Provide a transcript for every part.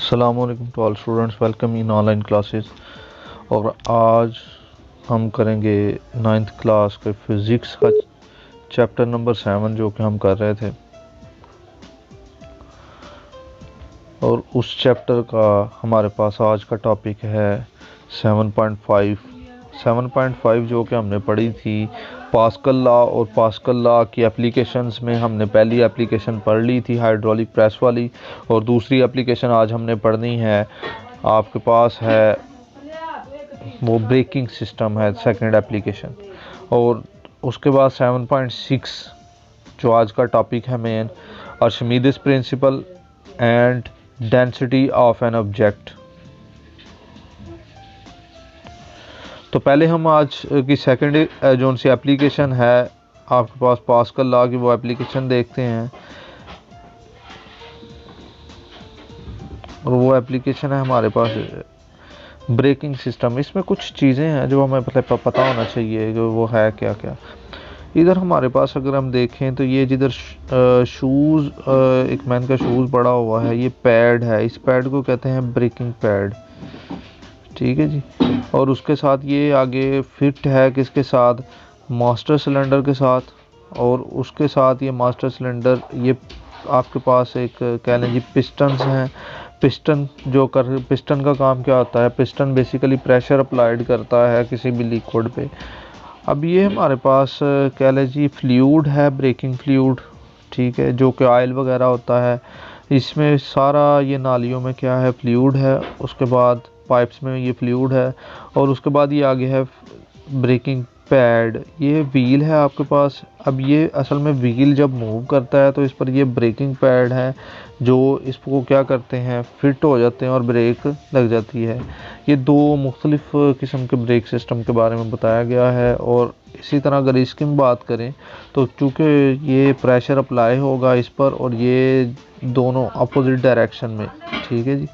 अस्सलामुअलैकुम to all students, welcome in online classes. और आज हम करेंगे नाइन्थ क्लास के फिज़िक्स का चैप्टर नंबर 7 जो कि हम कर रहे थे। और उस चैप्टर का हमारे पास आज का टॉपिक है 7.5 जो कि हमने पढ़ी थी पास्कल लॉ। और पास्कल लॉ की एप्लीकेशंस में हमने पहली एप्लीकेशन पढ़ ली थी हाइड्रोलिक प्रेस वाली, और दूसरी एप्लीकेशन आज हमने पढ़नी है, आपके पास है वो ब्रेकिंग सिस्टम है, सेकंड एप्लीकेशन। और उसके बाद 7.6 जो आज का टॉपिक है main, Archimedes principle and density of an object. तो पहले हम आज की सेकंड जो सी एप्लीकेशन है आपके पास पास्कल लॉ की, वो एप्लीकेशन देखते हैं। और वो एप्लीकेशन है हमारे पास ब्रेकिंग सिस्टम। इसमें कुछ चीज़ें हैं जो हमें पता होना चाहिए कि वो है क्या क्या। इधर हमारे पास अगर हम देखें तो ये जिधर शूज़, एक मैन का शूज़ पड़ा हुआ है, ये पैड है, इस पैड को कहते हैं ब्रेकिंग पैड, ठीक है जी। और उसके साथ ये आगे फिट है किसके साथ, मास्टर सिलेंडर के साथ। और उसके साथ ये मास्टर सिलेंडर, ये आपके पास एक कह लें जी पिस्टन्स हैं। पिस्टन का काम क्या होता है, पिस्टन बेसिकली प्रेशर अप्लाइड करता है किसी भी लिक्विड पे। अब ये हमारे पास कह लें जी फ्लूइड है, ब्रेकिंग फ्लूइड, ठीक है, जो कि ऑयल वगैरह होता है। इसमें सारा ये नालियों में क्या है, फ्लूइड है। उसके बाद पाइप्स में ये फ्लूइड है। और उसके बाद ये आगे है ब्रेकिंग पैड, ये व्हील है आपके पास। अब ये असल में व्हील जब मूव करता है तो इस पर ये ब्रेकिंग पैड है जो इसको क्या करते हैं, फिट हो जाते हैं और ब्रेक लग जाती है। ये दो मुख्तलिफ किस्म के ब्रेक सिस्टम के बारे में बताया गया है। और इसी तरह अगर इसकी बात करें तो चूँकि ये प्रेशर अप्लाई होगा इस पर, और ये दोनों अपोजिट डायरेक्शन में, ठीक है जी,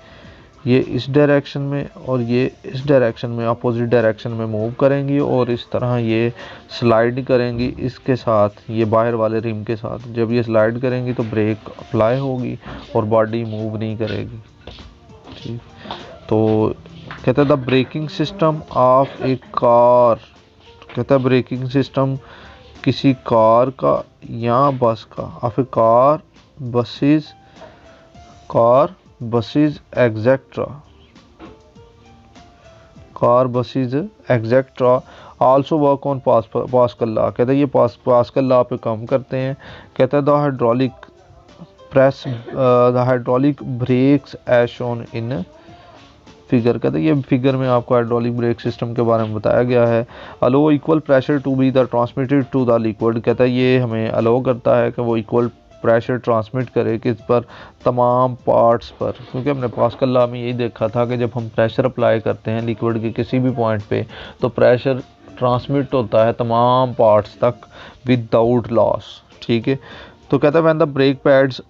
ये इस डायरेक्शन में और ये इस डायरेक्शन में, अपोजिट डायरेक्शन में मूव करेंगी। और इस तरह ये स्लाइड करेंगी इसके साथ, ये बाहर वाले रिम के साथ। जब ये स्लाइड करेंगी तो ब्रेक अप्लाई होगी और बॉडी मूव नहीं करेगी, ठीक। तो कहते हैं the braking system of A car, कहता है ब्रेकिंग सिस्टम किसी कार का या बस का, of A car buses etcetera also work on pascal law. कहते हैं ये पास्कल लॉ पे काम करते हैं। कहता है the hydraulic brakes as shown in figure. कहते हैं ये फिगर में आपको हाइड्रोलिक ब्रेक सिस्टम के बारे में बताया गया है। Allow equal pressure to be the transmitted to the liquid. कहता है ये हमें अलो करता है कि वो इक्वल प्रेशर ट्रांसमिट करे किस पर, तमाम पार्ट्स पर। क्योंकि हमने पास्कल लॉ में यही देखा था कि जब हम प्रेशर अप्लाई करते हैं लिक्विड के किसी भी पॉइंट पे तो प्रेशर ट्रांसमिट होता है तमाम पार्ट्स तक विदाउट लॉस, ठीक है। तो कहता है when the brake pads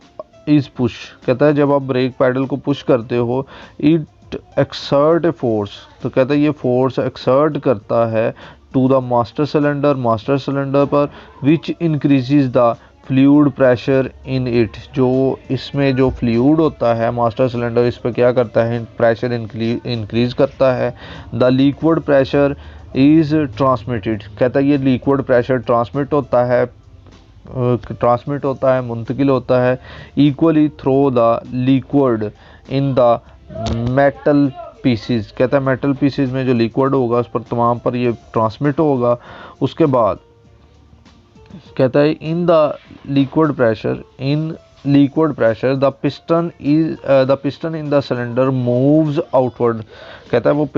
is push, कहता है जब आप ब्रेक पैडल को पुश करते हो, इट एक्सर्ट ए फोर्स, तो कहता है ये फोर्स एक्सर्ट करता है टू द मास्टर सिलेंडर पर, विच increases the fluid pressure in it. जो इसमें जो फ्लूइड होता है मास्टर सिलेंडर, इस पर क्या करता है, प्रेशर इंक्रीज करता है। The liquid pressure is transmitted, कहता है ये लिक्विड प्रेशर ट्रांसमिट होता है, मुंतकिल होता है equally through the liquid in the metal pieces. कहता है मेटल पीसीज में जो लिक्विड होगा उस पर तमाम पर ये ट्रांसमिट होगा। उसके बाद कहता है in the liquid pressure the piston in the cylinder moves outward. कहता है वो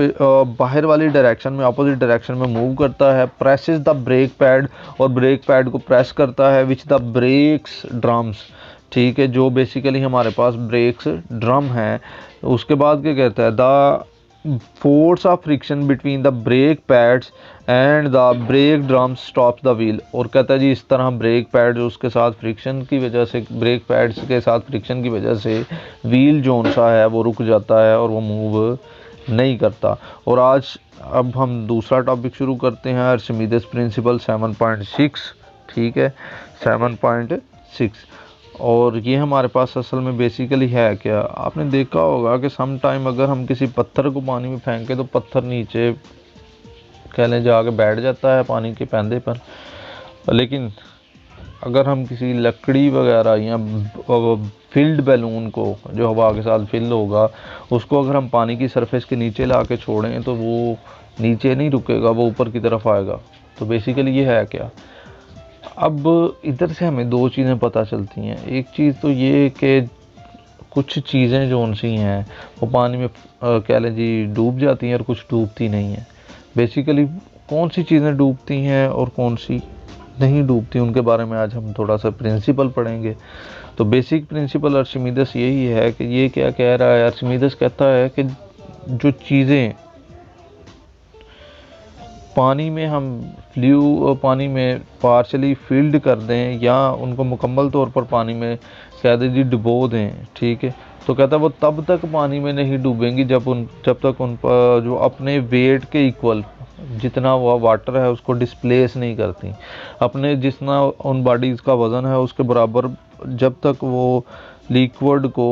बाहर वाली डायरेक्शन में, अपोजिट डायरेक्शन में मूव करता है। प्रेसेस द ब्रेक पैड, और ब्रेक पैड को प्रेस करता है, विच द ब्रेक्स ड्रम्स, ठीक है, जो बेसिकली हमारे पास ब्रेक्स ड्रम है। उसके बाद क्या कहता है, the force of friction between the brake pads and the break drum stops the wheel. और कहता है जी इस तरह ब्रेक पैड उसके साथ फ्रिक्शन की वजह से, ब्रेक पैड्स के साथ फ्रिक्शन की वजह से व्हील जोन सा है वो रुक जाता है और वो मूव नहीं करता। और आज अब हम दूसरा टॉपिक शुरू करते हैं, आर्शिमीदेस प्रिंसिपल 7.6, ठीक है, 7.6। और ये हमारे पास असल में बेसिकली है क्या, आपने देखा होगा कि सम टाइम अगर हम किसी पत्थर को पानी में फेंकें तो पत्थर नीचे कह लें जाके बैठ जाता है पानी के पैंदे पर, लेकिन अगर हम किसी लकड़ी वगैरह या फिल्ड बैलून को जो हवा के साथ फिल होगा उसको अगर हम पानी की सरफेस के नीचे ला के छोड़ें तो वो नीचे नहीं रुकेगा, वो ऊपर की तरफ आएगा। तो बेसिकली ये है क्या। अब इधर से हमें दो चीज़ें पता चलती हैं। एक चीज़ तो ये कि कुछ चीज़ें जो उनसी हैं वो पानी में कह लें जी डूब जाती हैं और कुछ डूबती नहीं हैं। बेसिकली कौन सी चीज़ें डूबती हैं और कौन सी नहीं डूबती, उनके बारे में आज हम थोड़ा सा प्रिंसिपल पढ़ेंगे। तो बेसिक प्रिंसिपल आर्चिमीदेस यही है कि ये क्या कह रहा है, आर्चिमीदेस कहता है कि जो चीज़ें पानी में हम पानी में पार्शली फिल्ड कर दें या उनको मुकम्मल तौर पर पानी में कह दीजिए डुबो दें, ठीक है, तो कहता है वो तब तक पानी में नहीं डूबेंगी जब तक उन पर जो अपने वेट के इक्वल जितना वो वाटर है उसको डिस्प्लेस नहीं करती, अपने जितना उन बॉडीज़ का वज़न है उसके बराबर जब तक वो लिक्विड को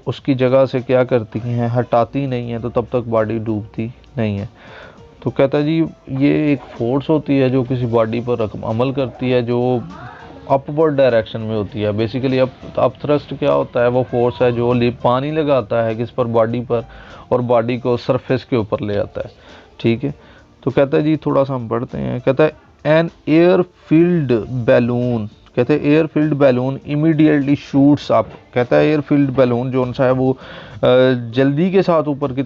उसकी जगह से क्या करती हैं, हटाती नहीं है, तो तब तक बॉडी डूबती नहीं है। तो कहता है जी ये एक फोर्स होती है जो किसी बॉडी पर अमल करती है, जो अपवर्ड डायरेक्शन में होती है। बेसिकली अप थ्रस्ट क्या होता है, वो फोर्स है जो पानी लगाता है किस पर, बॉडी पर, और बॉडी को सरफेस के ऊपर ले आता है, ठीक है। तो कहता है जी थोड़ा सा हम पढ़ते हैं। कहता है एन एयर फिल्ड बैलून, कहते हैं air filled balloon immediately shoots up. कहता है एयर फिल्ड बैलून जो सा है वो जल्दी के साथ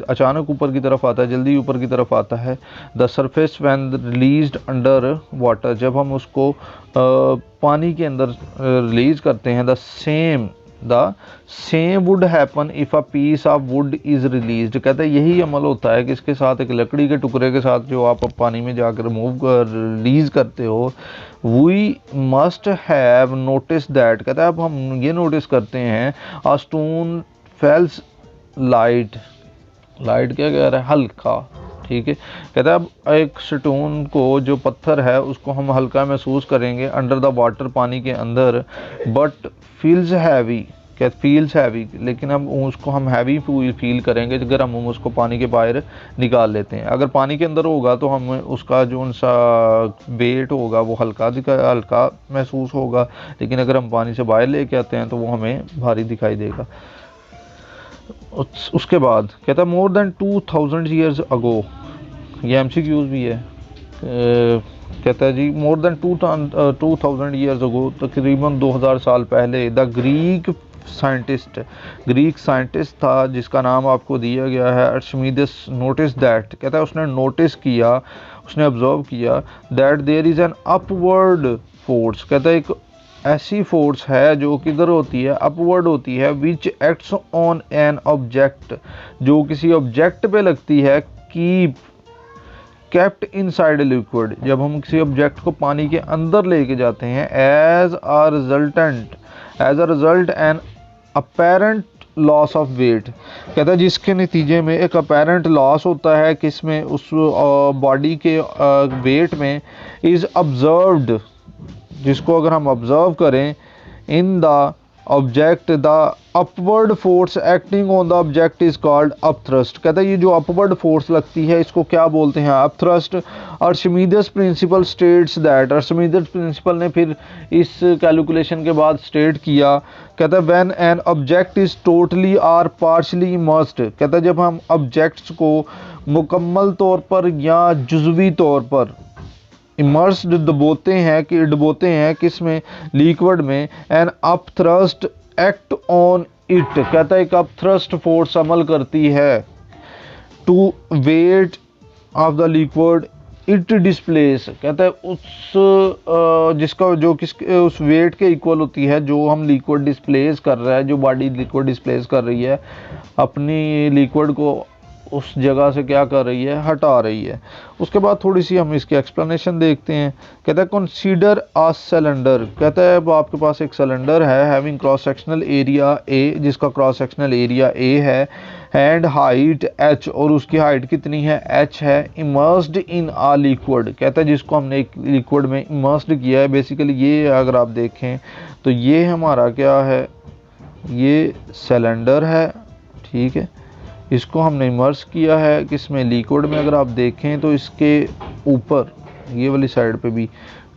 अचानक ऊपर की तरफ आता है, जल्दी ऊपर की तरफ आता है। The surface when released under water, जब हम उसको पानी के अंदर रिलीज करते हैं। The same would happen if a piece of wood is released. कहता है यही अमल होता है कि इसके साथ एक लकड़ी के टुकड़े के साथ जो आप पानी में जाकर रिलीज करते हो। We must have notice that, कहता है अब हम ये नोटिस करते हैं अ स्टोन फेल्स लाइट क्या कह रहा है, हल्का, ठीक है। कहता है अब एक स्टोन को जो पत्थर है उसको हम हल्का महसूस करेंगे अंडर द वाटर, पानी के अंदर, बट फील्स हैवी, लेकिन अब उसको हम हैवी फील करेंगे अगर हम उसको पानी के बाहर निकाल लेते हैं। अगर पानी के अंदर होगा तो हम उसका जो उनसा वेट होगा वो हल्का महसूस होगा, लेकिन अगर हम पानी से बाहर लेके आते हैं तो वो हमें भारी दिखाई देगा। उसके बाद कहता है मोर देन 2000 ईयर्स अगो, ये एमसीक्यूज भी है। कहता है जी मोर देन 2000 ईयर्स अगो, तकरीबन 2000 साल पहले, द ग्रीक साइंटिस्ट था जिसका नाम आपको दिया गया है आर्चिमीदेस, नोटिस दैट, कहता है उसने नोटिस किया, उसने ऑब्जर्व किया that there is an upward force. कहता है एक ऐसी फोर्स है जो किधर होती है, अपवर्ड होती है, which acts on an object, जो किसी ऑब्जेक्ट पे लगती है, केप्ट इनसाइड लिक्विड, जब हम किसी ऑब्जेक्ट को पानी के अंदर लेके जाते हैं, as a result an apparent loss of weight. कहता है जिसके नतीजे में एक अपेरेंट लॉस होता है किसमें, उस बॉडी के वेट में, इज़ ऑब्जर्व्ड, जिसको अगर हम ऑब्जर्व करें, in the object the upward force acting on the object is called upthrust. कहता है ये जो अपवर्ड फोर्स लगती है इसको क्या बोलते हैं, upthrust. Archimedes principle states that, Archimedes principle ने फिर इस कैलकुलेशन के बाद स्टेट किया, कहता है when an object is totally और पार्शली इमर्स्ड, कहता है जब हम ऑब्जेक्ट्स को मुकम्मल तौर पर या जुज़वी तौर पर इमर्स्ड डुबोते हैं किसमें, लिक्विड में, an upthrust act on it, कहता है एक अपथ्रस्ट फोर्स अमल करती है, to weight of the liquid it displace, कहता है उस वेट के इक्वल होती है जो हम लिक्विड डिस्प्लेस कर रहा है, जो बॉडी लिक्विड डिस्प्लेस कर रही है अपनी लिक्विड को उस जगह से क्या कर रही है, हटा रही है। उसके बाद थोड़ी सी हम इसकी एक्सप्लेनेशन देखते हैं। कहता है कंसीडर अ सिलेंडर, कहता है अब आपके पास एक सिलेंडर है having cross sectional area A, जिसका क्रॉस सेक्शनल एरिया ए है, एंड हाइट h, और उसकी हाइट कितनी है, h है, इमर्स्ड इन आ लिक्विड, कहता है जिसको हमने एक लिक्विड में इमर्स्ड किया है। बेसिकली ये अगर आप देखें तो ये हमारा क्या है, ये सिलेंडर है, ठीक है, इसको हमने इमर्स किया है किसमें, लिक्विड में। अगर आप देखें तो इसके ऊपर ये वाली साइड पे भी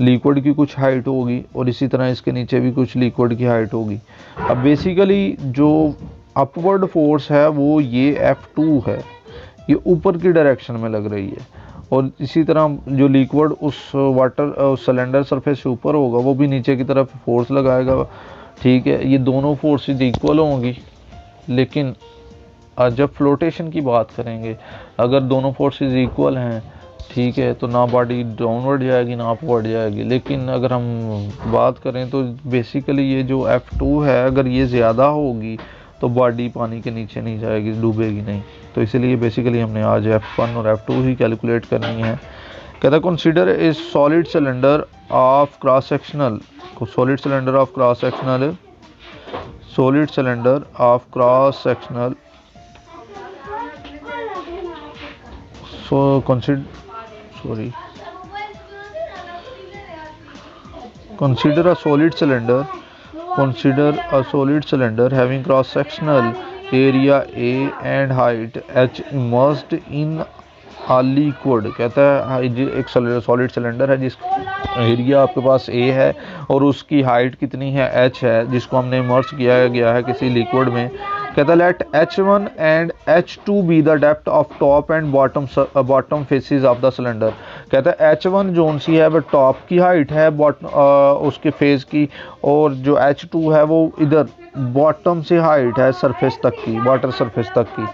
लिक्विड की कुछ हाइट होगी और इसी तरह इसके नीचे भी कुछ लिक्विड की हाइट होगी। अब बेसिकली जो अपवर्ड फोर्स है वो ये F2 है, ये ऊपर की डायरेक्शन में लग रही है, और इसी तरह जो लिक्विड उस उस सिलेंडर सरफेस से ऊपर होगा वो भी नीचे की तरफ फोर्स लगाएगा, ठीक है। ये दोनों फोर्सेस इक्वल होंगी, लेकिन जब फ्लोटेशन की बात करेंगे, अगर दोनों फोर्सेस इक्वल हैं, ठीक है, तो ना बॉडी डाउनवर्ड जाएगी ना अपवर्ड जाएगी। लेकिन अगर हम बात करें तो बेसिकली ये जो F2 है, अगर ये ज़्यादा होगी तो बॉडी पानी के नीचे नहीं जाएगी, डूबेगी नहीं। तो इसीलिए बेसिकली हमने आज F1 और F2 ही कैलकुलेट करनी है। कहता है consider a solid cylinder of cross sectional, solid cylinder of cross sectional, solid cylinder of cross sectional, so consider a solid cylinder, consider a solid cylinder having cross sectional area A and height h immersed in a liquid। कहता है एक solid cylinder है जिस area आपके पास A है और उसकी height कितनी है, h है, जिसको हमने इमर्स किया गया है किसी लिक्विड में। कहता है let H1 and H2 be the depth of top and bottom faces of the cylinder. कहता है H1 जोन सी है वो टॉप की हाइट है उसके फेस की, और जो H2 है वो इधर बॉटम से हाइट है सरफेस तक की, वाटर सरफेस तक की।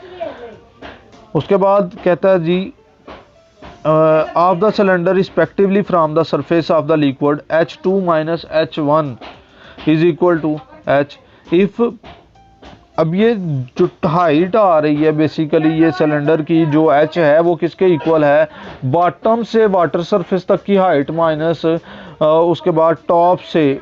उसके बाद कहता है जी of the cylinder respectively from the surface of the liquid H2 minus H1 is equal to H। If अब ये जो हाइट आ रही है बेसिकली ये सिलेंडर की जो h है वो किसके इक्वल है, बॉटम से वाटर सरफेस तक की हाइट माइनस उसके बाद टॉप से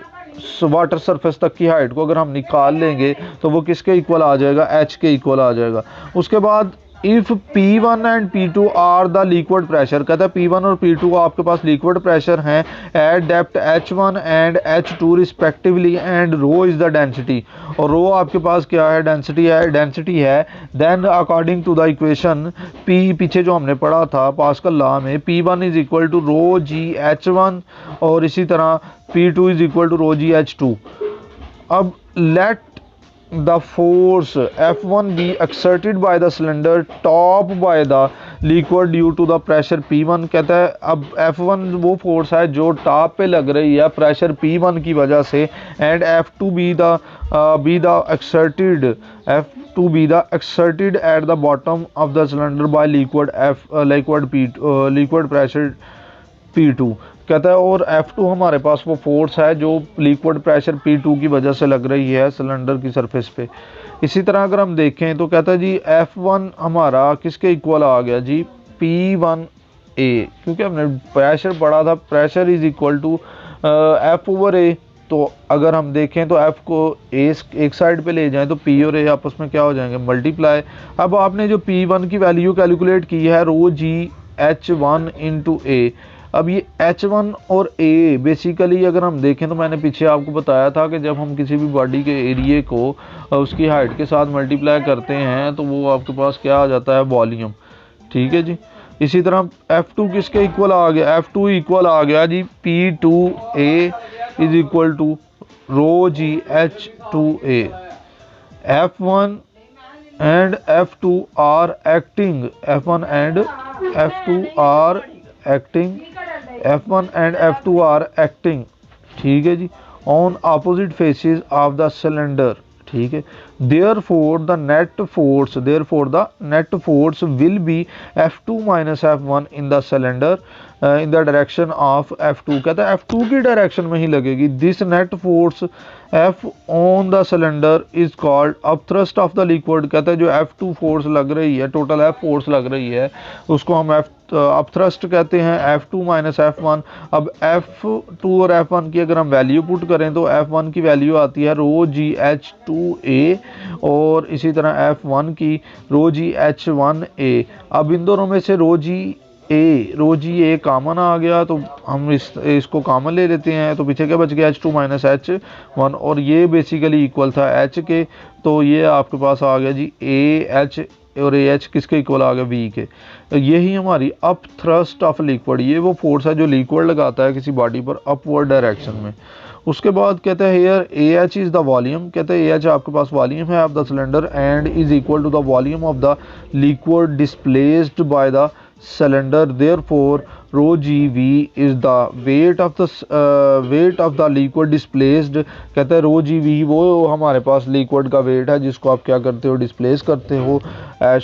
वाटर सरफेस तक की हाइट को अगर हम निकाल लेंगे तो वो किसके इक्वल आ जाएगा, h के इक्वल आ जाएगा। उसके बाद if P1 and P2 are the liquid pressure, कहता है P1 और P2 आपके पास लिक्विड प्रेशर हैं at depth H1 and H2 respectively and rho is the density, और रो आपके पास क्या है, डेंसिटी है। Then according to the equation P, पीछे जो हमने पढ़ा था पास्कल लॉ में, P1 is equal to rho g H1 और इसी तरह P2 is equal to rho g H2। अब let the force F1 be exerted by the cylinder top by the liquid due to the pressure P1। कहता है अब F1 वो force है जो टॉप पे लग रही है प्रेशर P1 की वजह से, and F2 be the exerted at the bottom of the cylinder by liquid pressure P2। कहता है और F2 हमारे पास वो फोर्स है जो लिक्विड प्रेशर P2 की वजह से लग रही है सिलेंडर की सरफेस पे। इसी तरह अगर हम देखें तो कहता है जी F1 हमारा किसके इक्वल आ गया जी, P1A, क्योंकि हमने प्रेशर पढ़ा था, pressure is equal to F/A। तो अगर हम देखें तो F को एक साइड पे ले जाएं तो P और A आपस में क्या हो जाएंगे, मल्टीप्लाई। अब आपने जो P1 की वैल्यू कैलकुलेट की है रो जी H1 इंटू A। अब ये H1 और A बेसिकली अगर हम देखें तो मैंने पीछे आपको बताया था कि जब हम किसी भी बॉडी के एरिए को उसकी हाइट के साथ मल्टीप्लाई करते हैं तो वो आपके पास क्या आ जाता है, वॉल्यूम, ठीक है जी। इसी तरह F2 किसके इक्वल आ गया, F2 इक्वल आ गया जी P2A is equal to rho g H2A। F1 and F2 are acting, F1 and F2 are acting, ठीक है जी, on opposite faces of the cylinder, ठीक है। Therefore the net force will be F2 minus F1 in the cylinder. In the direction of F2, कहता है F2 की डायरेक्शन में ही लगेगी। This net force F on the cylinder is called upthrust of the liquid, कहता है जो F2 फोर्स लग रही है, टोटल F फोर्स लग रही है, उसको हम अपथ्रस्ट कहते हैं, F2 माइनस F1। अब F2 और F1 की अगर हम वैल्यू पुट करें तो F1 की वैल्यू आती है रो जी एच 2a और इसी तरह F1 की रो जी एच 1a। अब इन दोनों में से रो जी ए कॉमन आ गया तो हम इसको कॉमन ले लेते हैं, तो पीछे क्या बच गया H2 माइनस H1, और ये बेसिकली इक्वल था H के, तो ये आपके पास आ गया जी AH, और AH किसके इक्वल आ गया V के। तो यही हमारी अप थ्रस्ट ऑफ लिक्विड, ये वो फोर्स है जो लिक्विड लगाता है किसी बॉडी पर अपवर्ड डायरेक्शन में। उसके बाद कहते हैं here AH is the volume, कहते हैं AH आपके पास वॉल्यूम है of the cylinder and is equal to the volume of the liquid displaced by the cylinder, therefore rho gv is the weight of the liquid displaced, कहते हैं rho gv वो हमारे पास liquid का wait है जिसको आप क्या करते हो, डिस्प्लेस करते हो, as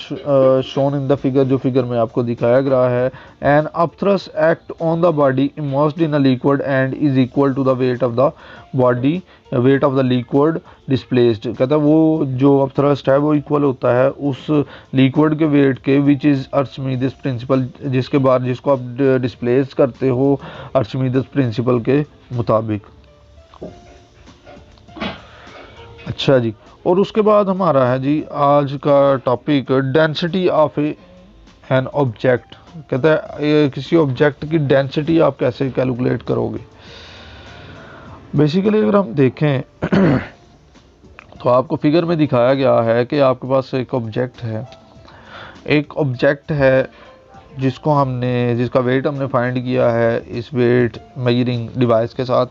shown in the figure, जो फिगर में आपको दिखाया गया है। And upthrust act on the body immersed in a liquid and is equal to the weight of the body, weight of the liquid displaced, कहता है वो जो अपथ्रस्ट है वो इक्वल होता है उस लिक्विड के वेट के, विच इज आर्चिमिडीज प्रिंसिपल, जिसके बाद जिसको आप डिस्प्लेस करते हो आर्चिमिडीज प्रिंसिपल के मुताबिक। अच्छा जी, और उसके बाद हमारा है जी आज का topic density of an object, कहता है किसी ऑब्जेक्ट की डेंसिटी आप कैसे कैलकुलेट करोगे। बेसिकली अगर हम देखें तो आपको फिगर में दिखाया गया है कि आपके पास एक ऑब्जेक्ट है जिसका वेट हमने फाइंड किया है इस वेट मेजरिंग डिवाइस के साथ,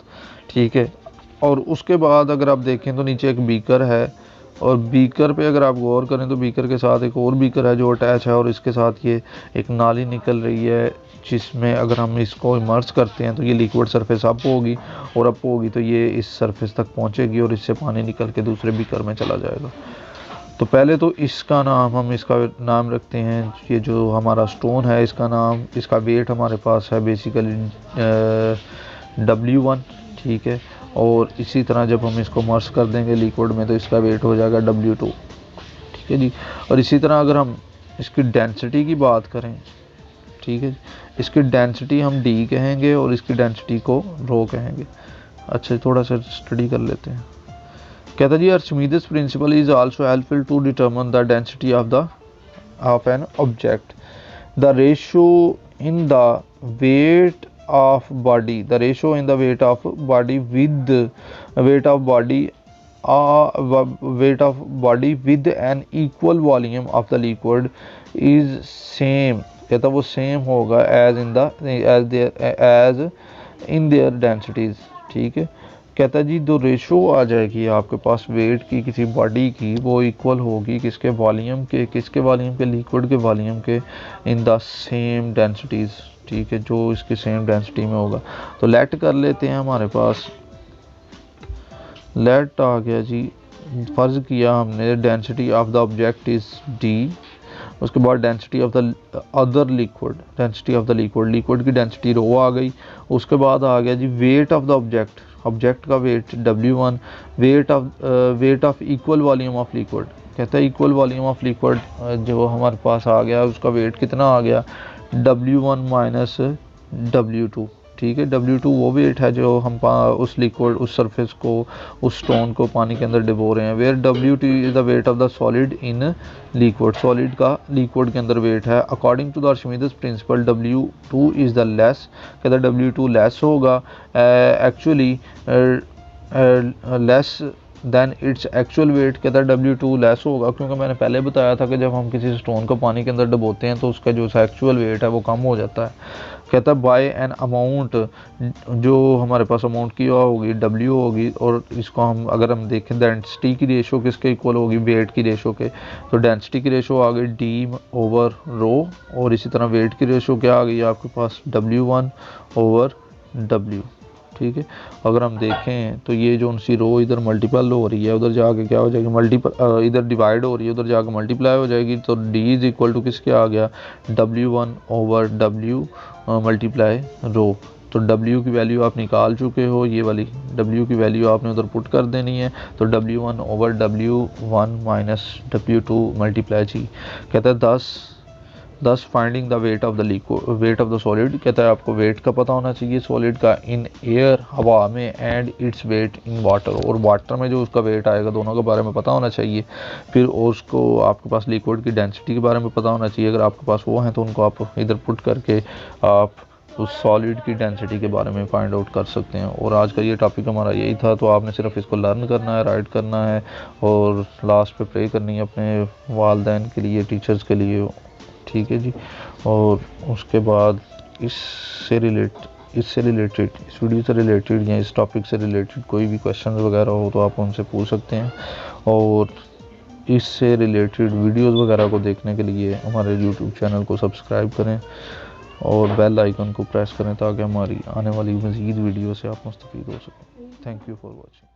ठीक है। और उसके बाद अगर आप देखें तो नीचे एक बीकर है, और बीकर पे अगर आप गौर करें तो बीकर के साथ एक और बीकर है जो अटैच है, और इसके साथ ये एक नाली निकल रही है जिसमें अगर हम इसको इमर्स करते हैं तो ये लिक्विड सरफेस अप होगी, और अप होगी तो ये इस सरफेस तक पहुंचेगी और इससे पानी निकल के दूसरे बीकर में चला जाएगा। तो पहले तो इसका नाम रखते हैं, ये जो हमारा स्टोन है इसका वेट हमारे पास है बेसिकली W1, ठीक है। और इसी तरह जब हम इसको मर्ज कर देंगे लिक्विड में तो इसका वेट हो जाएगा W2, ठीक है जी। और इसी तरह अगर हम इसकी डेंसिटी की बात करें, ठीक है, इसकी डेंसिटी हम D कहेंगे और इसकी डेंसिटी को रो कहेंगे। अच्छा, थोड़ा सा स्टडी कर लेते हैं। कहता जी Archimedes principle is also helpful to determine the density of an object. The ratio in the weight of body, the ratio in the weight of body with weight of body with an equal volume of the liquid is same, कहता वो same होगा as in their densities, ठीक है। कहता जी जो ratio आ जाएगी आपके पास wait की किसी बॉडी की, वो इक्वल होगी किसके वॉल्यूम के लिक्विड के वॉल्यूम के इन द सेम डेंसिटीज़, ठीक है, जो इसकी सेम डेंसिटी में होगा। तो लेट कर लेते हैं, हमारे पास लेट आ गया जी, फर्ज किया हमने density of the object is D, उसके बाद density of the other liquid, liquid की डेंसिटी रो आ गई। उसके बाद आ गया जी वेट ऑफ द ऑब्जेक्ट का weight W1, weight of equal volume of liquid, कहता है इक्वल वॉल्यूम ऑफ लिक्विड जो हमारे पास आ गया उसका वेट कितना आ गया W1 माइनस W2, ठीक है। W2 वो वेट है जो हम उस लिक्विड, उस सरफेस को, उस स्टोन को पानी के अंदर डुबो रहे हैं। Where W2 is the weight of the solid in liquid, solid का लिक्विड के अंदर वेट है। According to the Archimedes principle W2 is the less, कहता है W2 लेस होगा actually less than its actual weight, कहता है W2 लेस होगा क्योंकि मैंने पहले बताया था कि जब हम किसी स्टोन को पानी के अंदर डुबोते हैं तो उसका जो एक्चुअल वेट है वो कम हो जाता है। कहता है बाय एन अमाउंट, जो हमारे पास अमाउंट की होगी W होगी, और इसको हम अगर हम देखें डेंसिटी की रेशो किसके इक्वल होगी, वेट की रेशो के, तो डेंसिटी की रेशो आ गई D ओवर रो, और इसी तरह वेट की रेशो क्या आ गई आपके पास W1 ओवर W, ठीक है। अगर हम देखें तो ये जो उनसी रो इधर मल्टीपल हो रही है, उधर जाके क्या हो जाएगी, मल्टीपल, इधर डिवाइड हो रही है, उधर जाके मल्टीप्लाई हो जाएगी। तो d इज इक्वल टू किसके आ गया, W1/W मल्टीप्लाई रो। तो W की वैल्यू आप निकाल चुके हो, ये वाली W की वैल्यू आपने उधर पुट कर देनी है। तो W1/W1 माइनस W2 मल्टीप्लाई जी। कहता है 10 finding the weight of the liquid, wait of the solid. कहता है आपको वेट का पता होना चाहिए सॉलिड का इन एयर, हवा में, and its weight in water, और वाटर में जो उसका वेट आएगा, दोनों के बारे में पता होना चाहिए। फिर उसको आपके पास लिक्विड की डेंसिटी के बारे में पता होना चाहिए। अगर आपके पास वो हैं तो उनको आप इधर पुट करके आप उस सॉलिड की डेंसिटी के बारे में फाइंड आउट कर सकते हैं। और आज का ये टॉपिक हमारा यही था। तो आपने सिर्फ इसको लर्न करना है, राइट करना है, और लास्ट पे प्रे करनी है अपने वालिदैन के लिए, टीचर्स के लिए, ठीक है जी। और उसके बाद इससे रिलेटेड, इस वीडियो से रिलेटेड या इस टॉपिक से रिलेटेड कोई भी क्वेश्चन वगैरह हो तो आप उनसे पूछ सकते हैं। और इससे रिलेटेड वीडियोस वगैरह को देखने के लिए हमारे यूट्यूब चैनल को सब्सक्राइब करें और बेल आइकन को प्रेस करें ताकि हमारी आने वाली मज़ीद वीडियो से आप मुस्तफ़ीद हो सकें। Thank you for watching.